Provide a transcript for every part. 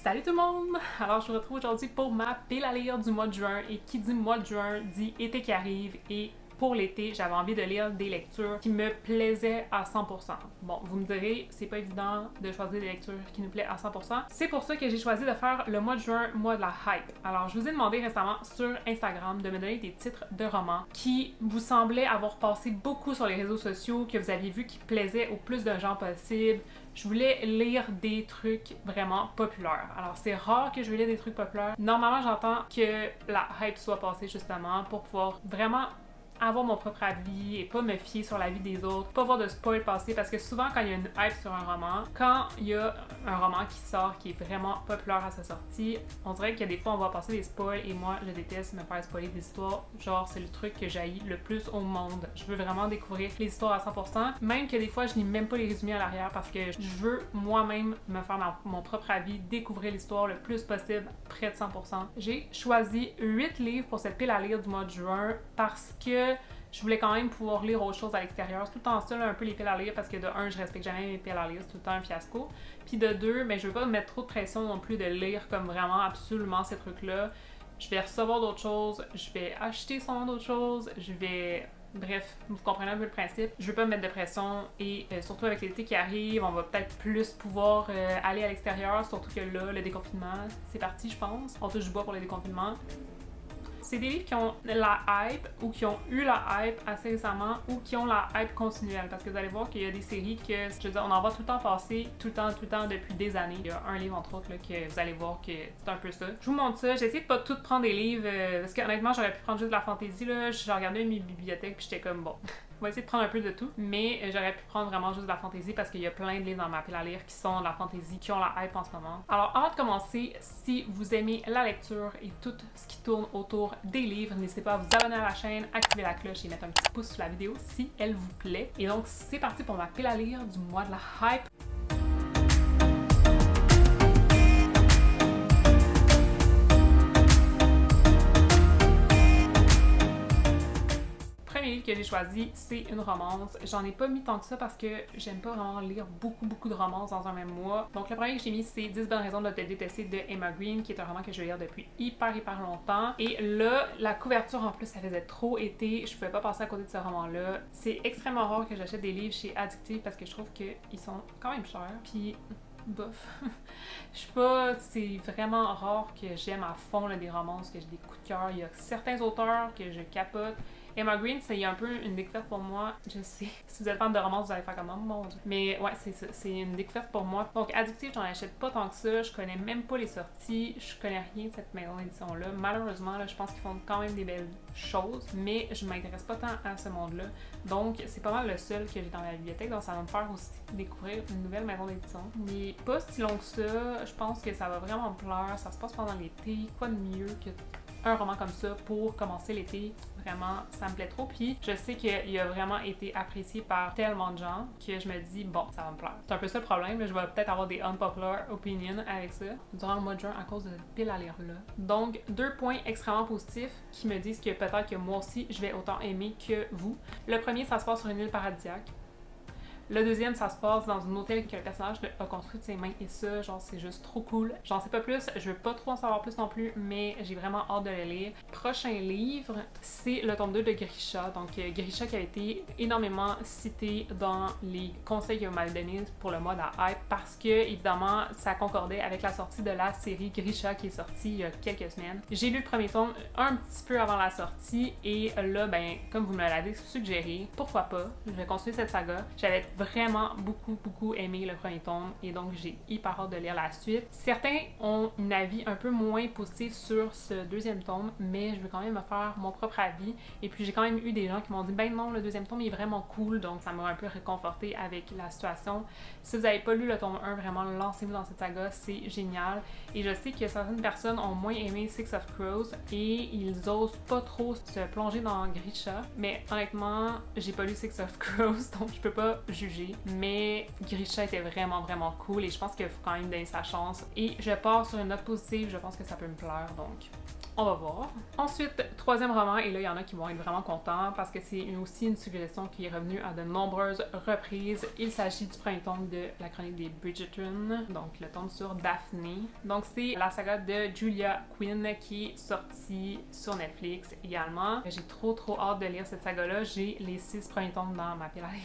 Salut tout le monde! Alors je vous retrouve aujourd'hui pour ma pile à lire du mois de juin et qui dit mois de juin dit été qui arrive et pour l'été, j'avais envie de lire des lectures qui me plaisaient à 100%. Bon, vous me direz, c'est pas évident de choisir des lectures qui nous plaisent à 100%. C'est pour ça que j'ai choisi de faire le mois de juin, mois de la hype. Alors, je vous ai demandé récemment sur Instagram de me donner des titres de romans qui vous semblaient avoir passé beaucoup sur les réseaux sociaux, que vous aviez vu qui plaisaient au plus de gens possible. Je voulais lire des trucs vraiment populaires. Alors, c'est rare que je vais lire des trucs populaires. Normalement, j'entends que la hype soit passée justement pour pouvoir vraiment avoir mon propre avis et pas me fier sur la vie des autres, pas voir de spoil passer parce que souvent quand il y a une hype sur un roman, quand il y a un roman qui sort qui est vraiment populaire à sa sortie, on dirait qu'il y a des fois on va passer des spoils et moi je déteste me faire spoiler des histoires, genre c'est le truc que j'haïs le plus au monde. Je veux vraiment découvrir les histoires à 100%, même que des fois je lis même pas les résumés à l'arrière parce que je veux moi-même me faire mon propre avis, découvrir l'histoire le plus possible, près de 100%. J'ai choisi 8 livres pour cette pile à lire du mois de juin parce que je voulais quand même pouvoir lire autre chose à l'extérieur. C'est tout le temps ça, un peu les piles à lire, parce que de un, je respecte jamais mes piles à lire, c'est tout le temps un fiasco. Puis de deux, mais je veux pas me mettre trop de pression non plus de lire comme vraiment absolument ces trucs-là. Je vais recevoir d'autres choses, je vais acheter sûrement d'autres choses, je vais... Bref, vous comprenez un peu le principe. Je veux pas me mettre de pression et surtout avec l'été qui arrive, on va peut-être plus pouvoir aller à l'extérieur, surtout que là, le déconfinement, c'est parti, je pense. On touche du bois pour le déconfinement. C'est des livres qui ont la hype ou qui ont eu la hype assez récemment ou qui ont la hype continuelle parce que vous allez voir qu'il y a des séries que, je veux dire, on en voit tout le temps passer, tout le temps depuis des années. Il y a un livre entre autres là, que vous allez voir que c'est un peu ça. Je vous montre ça, j'ai essayé de pas tout prendre des livres parce que honnêtement j'aurais pu prendre juste de la fantasy là, j'ai regardé mes bibliothèques puis j'étais comme bon. On va essayer de prendre un peu de tout, mais j'aurais pu prendre vraiment juste de la fantasy parce qu'il y a plein de livres dans ma pile à lire qui sont de la fantasy, qui ont la hype en ce moment. Alors avant de commencer, si vous aimez la lecture et tout ce qui tourne autour des livres, n'hésitez pas à vous abonner à la chaîne, activer la cloche et mettre un petit pouce sur la vidéo si elle vous plaît. Et donc c'est parti pour ma pile à lire du mois de la hype. Le livre que j'ai choisi, c'est une romance. J'en ai pas mis tant que ça parce que j'aime pas vraiment lire beaucoup de romances dans un même mois. Donc le premier que j'ai mis, c'est 10 bonnes raisons de te détester de Emma Green, qui est un roman que je vais lire depuis hyper longtemps. Et là, la couverture en plus, ça faisait trop été. Je pouvais pas passer à côté de ce roman-là. C'est extrêmement rare que j'achète des livres chez Addictive parce que je trouve qu'ils sont quand même chers. Puis bof. Je sais pas, c'est vraiment rare que j'aime à fond là, des romances, que j'ai des coups de cœur. Il y a certains auteurs que je capote. Emma Green, c'est un peu une découverte pour moi. Je sais, si vous êtes fan de romance, vous allez faire comme mon Dieu. Mais ouais, c'est ça, c'est une découverte pour moi. Donc Addictive, j'en achète pas tant que ça. Je connais même pas les sorties. Je connais rien de cette maison d'édition-là. Malheureusement, là, je pense qu'ils font quand même des belles choses, mais je m'intéresse pas tant à ce monde-là. Donc c'est pas mal le seul que j'ai dans ma bibliothèque. Donc ça va me faire aussi découvrir une nouvelle maison d'édition. Il est pas si long que ça. Je pense que ça va vraiment me plaire. Ça se passe pendant l'été. Quoi de mieux que un roman comme ça pour commencer l'été? Vraiment, ça me plaît trop. Puis je sais qu'il a vraiment été apprécié par tellement de gens que je me dis, bon, ça va me plaire. C'est un peu ça le problème. Là. Je vais peut-être avoir des unpopular opinions avec ça durant le mois de juin à cause de cette pile à lire-là. Donc, 2 points extrêmement positifs qui me disent que peut-être que moi aussi, je vais autant aimer que vous. Le premier, ça se passe sur une île paradisiaque. Le deuxième, ça se passe dans un hôtel que le personnage a construit de ses mains et ça, genre, c'est juste trop cool. J'en sais pas plus, je veux pas trop en savoir plus non plus, mais j'ai vraiment hâte de le lire. Prochain livre, c'est le tome 2 de Grisha. Donc, Grisha qui a été énormément cité dans les conseils que vous m'avez donnés pour le mois de la hype parce que, évidemment, ça concordait avec la sortie de la série Grisha qui est sortie il y a quelques semaines. J'ai lu le premier tome un petit peu avant la sortie et là, ben, comme vous me l'avez suggéré, pourquoi pas, je vais continuer cette saga. J'avais vraiment beaucoup aimé le premier tome et donc j'ai hyper hâte de lire la suite. Certains ont un avis un peu moins positif sur ce deuxième tome, mais je veux quand même me faire mon propre avis et puis j'ai quand même eu des gens qui m'ont dit ben non, le deuxième tome est vraiment cool, donc ça m'a un peu réconforté avec la situation. Si vous n'avez pas lu le tome 1, vraiment lancez-vous dans cette saga, c'est génial. Et je sais que certaines personnes ont moins aimé Six of Crows et ils osent pas trop se plonger dans Grisha, mais honnêtement, j'ai pas lu Six of Crows, donc je peux pas juger. Mais Grisha était vraiment cool et je pense qu'il faut quand même donner sa chance. Et je pars sur une note positive, je pense que ça peut me plaire, donc On va voir. Ensuite, troisième roman, et là, il y en a qui vont être vraiment contents parce que c'est aussi une suggestion qui est revenue à de nombreuses reprises. Il s'agit du premier tome de la chronique des Bridgerton, donc le tome sur Daphne. Donc, c'est la saga de Julia Quinn qui est sortie sur Netflix également. J'ai trop hâte de lire cette saga-là. J'ai les 6 premiers tomes dans ma pile à lire.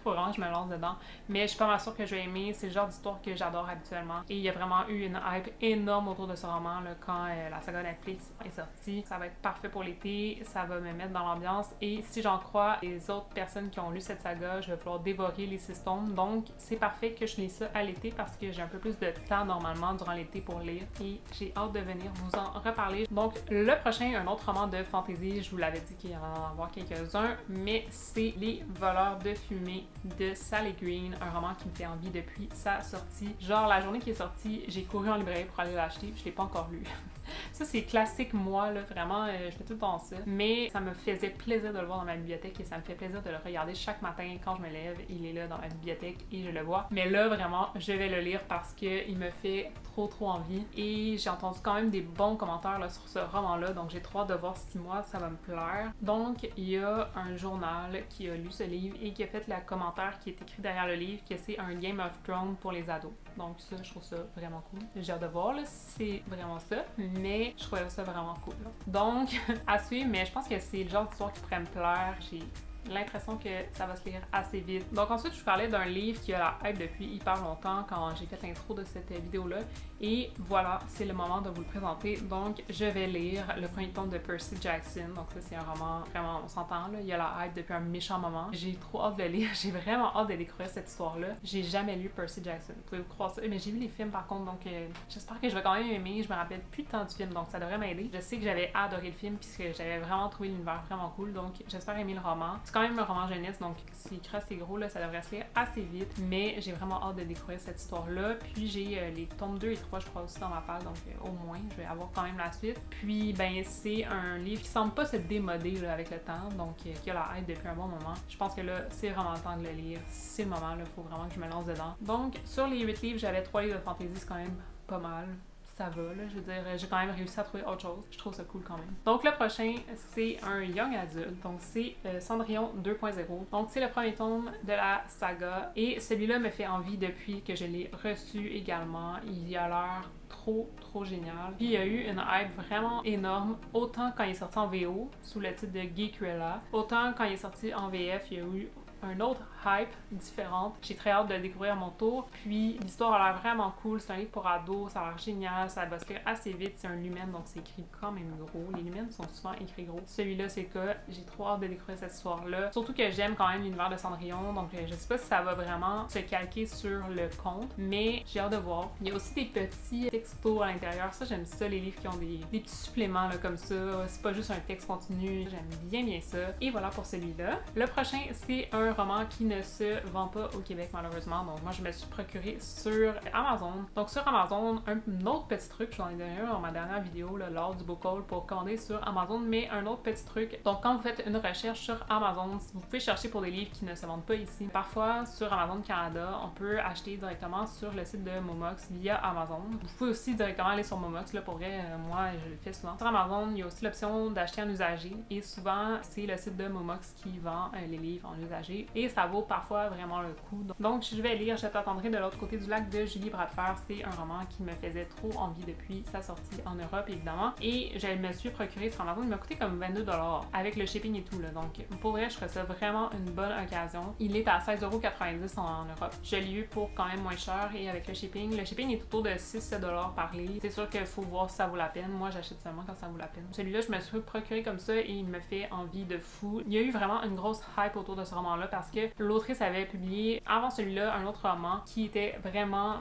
Faut vraiment que je me lance dedans. Mais je suis pas mal sûre que je vais aimer. C'est le genre d'histoire que j'adore habituellement. Et il y a vraiment eu une hype énorme autour de ce roman là, quand la saga Netflix est sortie. Ça va être parfait pour l'été. Ça va me mettre dans l'ambiance. Et si j'en crois les autres personnes qui ont lu cette saga, je vais pouvoir dévorer les 6 tomes. Donc c'est parfait que je lis ça à l'été parce que j'ai un peu plus de temps normalement durant l'été pour lire. Et j'ai hâte de venir vous en reparler. Donc le prochain, un autre roman de fantasy. Je vous l'avais dit qu'il y en a avoir quelques-uns. Mais c'est Les voleurs de fumée de Sally Green, un roman qui me fait envie depuis sa sortie. Genre, la journée qui est sortie, j'ai couru en librairie pour aller l'acheter, je l'ai pas encore lu. Ça, c'est classique moi, là, vraiment, je fais tout le temps ça. Mais ça me faisait plaisir de le voir dans ma bibliothèque et ça me fait plaisir de le regarder chaque matin quand je me lève. Il est là dans ma bibliothèque et je le vois. Mais là, vraiment, je vais le lire parce qu'il me fait trop envie. Et j'ai entendu quand même des bons commentaires là, sur ce roman-là, donc j'ai trop hâte de voir si moi, ça va me plaire. Donc, il y a un journal qui a lu ce livre et qui a fait le commentaire qui est écrit derrière le livre que c'est un Game of Thrones pour les ados. Donc ça, je trouve ça vraiment cool. J'ai hâte de voir là, si c'est vraiment ça, mais je trouvais ça vraiment cool. Là. Donc, à suivre, mais je pense que c'est le genre d'histoire qui pourrait me plaire. J'ai l'impression que ça va se lire assez vite. Donc ensuite, je vous parlais d'un livre qui a la hype depuis hyper longtemps quand j'ai fait l'intro de cette vidéo-là. Et voilà, c'est le moment de vous le présenter. Donc, je vais lire le premier tome de Percy Jackson. Donc ça, c'est un roman, vraiment, on s'entend, là. Il y a la hype depuis un méchant moment. J'ai trop hâte de le lire. J'ai vraiment hâte de découvrir cette histoire-là. J'ai jamais lu Percy Jackson. Vous pouvez vous croire ça. Mais j'ai vu les films, par contre, donc j'espère que je vais quand même aimer. Je me rappelle plus tant du film, donc ça devrait m'aider. Je sais que j'avais adoré le film puisque j'avais vraiment trouvé l'univers vraiment cool. Donc, j'espère aimer le roman. C'est quand même un roman jeunesse, donc c'est écrit assez gros, là, ça devrait se lire assez vite. Mais j'ai vraiment hâte de découvrir cette histoire-là. Puis j'ai les tomes 2 et 3, je crois, aussi dans ma palle, donc au moins, je vais avoir quand même la suite. Puis, ben, c'est un livre qui semble pas se démoder là, avec le temps, donc qui a la hype depuis un bon moment. Je pense que là, c'est vraiment le temps de le lire. C'est le moment, là, faut vraiment que je me lance dedans. Donc, sur les 8 livres, j'avais 3 livres de fantasy, c'est quand même pas mal. Ça va, là, je veux dire, j'ai quand même réussi à trouver autre chose. Je trouve ça cool quand même. Donc le prochain, c'est un young adulte. Donc c'est Cendrillon 2.0. Donc c'est le premier tome de la saga. Et celui-là me fait envie depuis que je l'ai reçu également. Il a l'air trop génial. Puis il y a eu une hype vraiment énorme, autant quand il est sorti en VO, sous le titre de Gay Cruella, autant quand il est sorti en VF, il y a eu un autre hype différente. J'ai très hâte de le découvrir à mon tour. Puis l'histoire a l'air vraiment cool. C'est un livre pour ados, ça a l'air génial, ça va se lire assez vite. C'est un lumen, donc c'est écrit quand même gros. Les lumens sont souvent écrits gros. Celui-là, c'est le cas. J'ai trop hâte de découvrir cette histoire-là. Surtout que j'aime quand même l'univers de Cendrillon, donc je sais pas si ça va vraiment se calquer sur le conte, mais j'ai hâte de voir. Il y a aussi des petits textos à l'intérieur. Ça, j'aime ça, les livres qui ont des petits suppléments là, comme ça. C'est pas juste un texte continu. J'aime bien ça. Et voilà pour celui-là. Le prochain, c'est un roman qui ne se vend pas au Québec malheureusement, donc moi je me suis procuré sur Amazon. Donc sur Amazon, un autre petit truc, j'en ai donné un dans ma dernière vidéo là, lors du book haul pour commander sur Amazon, mais un autre petit truc. Donc quand vous faites une recherche sur Amazon, vous pouvez chercher pour des livres qui ne se vendent pas ici. Parfois sur Amazon Canada, on peut acheter directement sur le site de Momox via Amazon. Vous pouvez aussi directement aller sur Momox, là pour vrai, moi je le fais souvent. Sur Amazon, il y a aussi l'option d'acheter en usagé et souvent c'est le site de Momox qui vend les livres en usagé. Et ça vaut parfois vraiment le coup. Donc je vais lire Je t'attendrai de l'autre côté du lac de Julie Bradfer. C'est un roman qui me faisait trop envie depuis sa sortie en Europe évidemment. Et je me suis procuré sur Amazon. Il m'a coûté comme 22$ avec le shipping et tout là. Donc pour vrai, je trouve ça vraiment une bonne occasion. Il est à 16,90$ en Europe. Je l'ai eu pour quand même moins cher et avec le shipping est autour de 6$ par livre. C'est sûr qu'il faut voir si ça vaut la peine. Moi j'achète seulement quand ça vaut la peine. Celui-là, je me suis procuré comme ça et il me fait envie de fou. Il y a eu vraiment une grosse hype autour de ce roman-là parce que l'autrice avait publié avant celui-là un autre roman qui était vraiment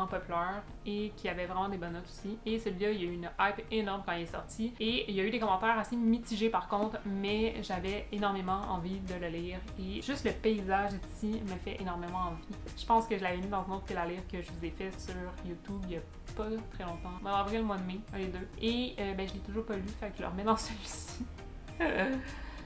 populaire et qui avait vraiment des bonnes notes aussi. Et celui-là, il y a eu une hype énorme quand il est sorti et il y a eu des commentaires assez mitigés par contre, mais j'avais énormément envie de le lire et juste le paysage ici me fait énormément envie. Je pense que je l'avais mis dans un autre pile à lire que je vous ai fait sur YouTube il y a pas très longtemps. En avril, le mois de mai, un des deux. Et ben je l'ai toujours pas lu, fait que je le remets dans celui-ci.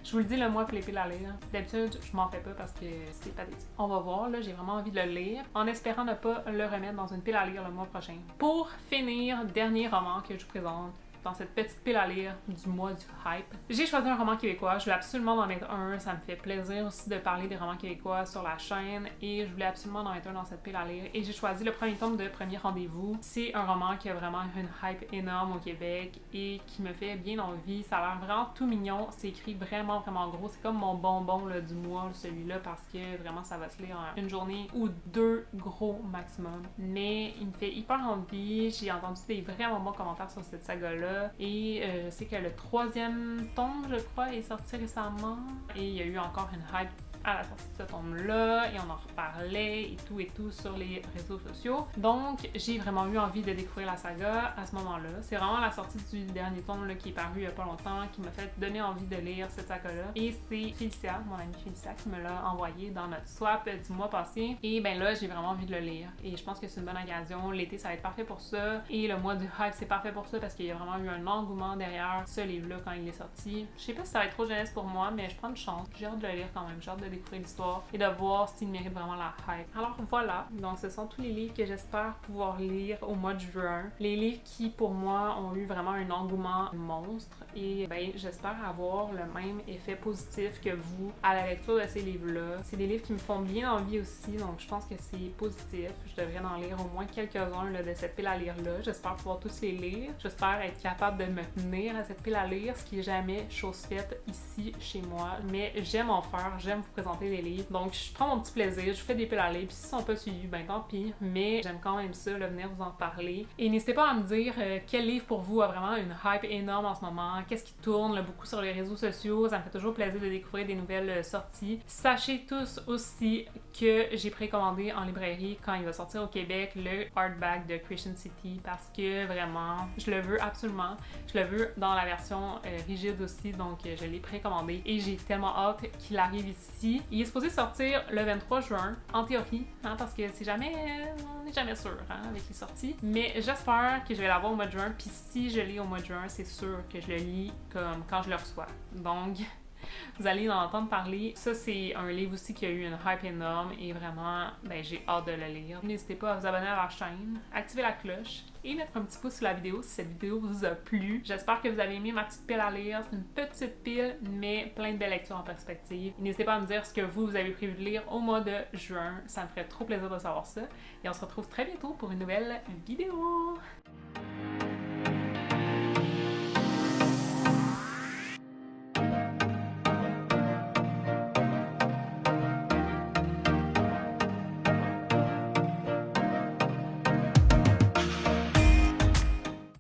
Je vous le dis le mois pour les piles à lire. D'habitude, je m'en fais pas parce que c'est pas pathétique. On va voir, là, j'ai vraiment envie de le lire, en espérant ne pas le remettre dans une pile à lire le mois prochain. Pour finir, dernier roman que je vous présente, dans cette petite pile à lire du mois du hype. J'ai choisi un roman québécois, je voulais absolument en mettre un, ça me fait plaisir aussi de parler des romans québécois sur la chaîne et je voulais absolument en mettre un dans cette pile à lire et j'ai choisi le premier tome de Premier Rendez-vous. C'est un roman qui a vraiment une hype énorme au Québec et qui me fait bien envie, ça a l'air vraiment tout mignon, c'est écrit vraiment gros, c'est comme mon bonbon là, du mois celui-là parce que vraiment ça va se lire en une journée ou deux gros maximum, mais il me fait hyper envie, j'ai entendu des vraiment bons commentaires sur cette saga-là et je sais que le troisième tome, je crois, est sorti récemment et il y a eu encore une hype à la sortie de ce tome-là et on en reparlait et tout sur les réseaux sociaux. Donc, j'ai vraiment eu envie de découvrir la saga à ce moment-là. C'est vraiment la sortie du dernier tome là, qui est paru il y a pas longtemps qui m'a fait donner envie de lire cette saga-là. Et c'est Félicia, mon amie Félicia, qui me l'a envoyé dans notre swap du mois passé. Et ben là, j'ai vraiment envie de le lire. Et je pense que c'est une bonne occasion. L'été, ça va être parfait pour ça. Et le mois du hype, c'est parfait pour ça parce qu'il y a vraiment eu un engouement derrière ce livre-là quand il est sorti. Je sais pas si ça va être trop jeunesse pour moi, mais je prends une chance. J'ai hâte de le lire quand même. J'ai hâte de découvrir l'histoire et de voir s'il mérite vraiment la hype. Alors voilà, donc ce sont tous les livres que j'espère pouvoir lire au mois de juin. Les livres qui pour moi ont eu vraiment un engouement monstre et ben j'espère avoir le même effet positif que vous à la lecture de ces livres-là. C'est des livres qui me font bien envie aussi, donc je pense que c'est positif. Je devrais en lire au moins quelques-uns là, de cette pile à lire-là. J'espère pouvoir tous les lire. J'espère être capable de me tenir à cette pile à lire, ce qui est jamais chose faite ici chez moi. Mais j'aime en faire, j'aime vous présenter les livres. Donc je prends mon petit plaisir, je fais des piles à lire, puis si ils sont pas suivis, ben tant pis. Mais j'aime quand même ça, là, venir vous en parler. Et n'hésitez pas à me dire quel livre pour vous a vraiment une hype énorme en ce moment, qu'est-ce qui tourne là, beaucoup sur les réseaux sociaux, ça me fait toujours plaisir de découvrir des nouvelles sorties. Sachez tous aussi que j'ai précommandé en librairie quand il va sortir au Québec le hardback de Christian City parce que vraiment, je le veux absolument. Je le veux dans la version rigide aussi, donc je l'ai précommandé et j'ai tellement hâte qu'il arrive ici. Il est supposé sortir le 23 juin, en théorie, hein, parce que c'est jamais, on n'est jamais sûr hein, avec les sorties. Mais j'espère que je vais l'avoir au mois de juin, puis si je lis au mois de juin, c'est sûr que je le lis comme quand je le reçois. Donc, vous allez en entendre parler. Ça, c'est un livre aussi qui a eu une hype énorme et vraiment, ben, j'ai hâte de le lire. N'hésitez pas à vous abonner à la chaîne, activer la cloche et mettre un petit pouce sur la vidéo si cette vidéo vous a plu. J'espère que vous avez aimé ma petite pile à lire. C'est une petite pile, mais plein de belles lectures en perspective. N'hésitez pas à me dire ce que vous avez prévu de lire au mois de juin. Ça me ferait trop plaisir de savoir ça. Et on se retrouve très bientôt pour une nouvelle vidéo.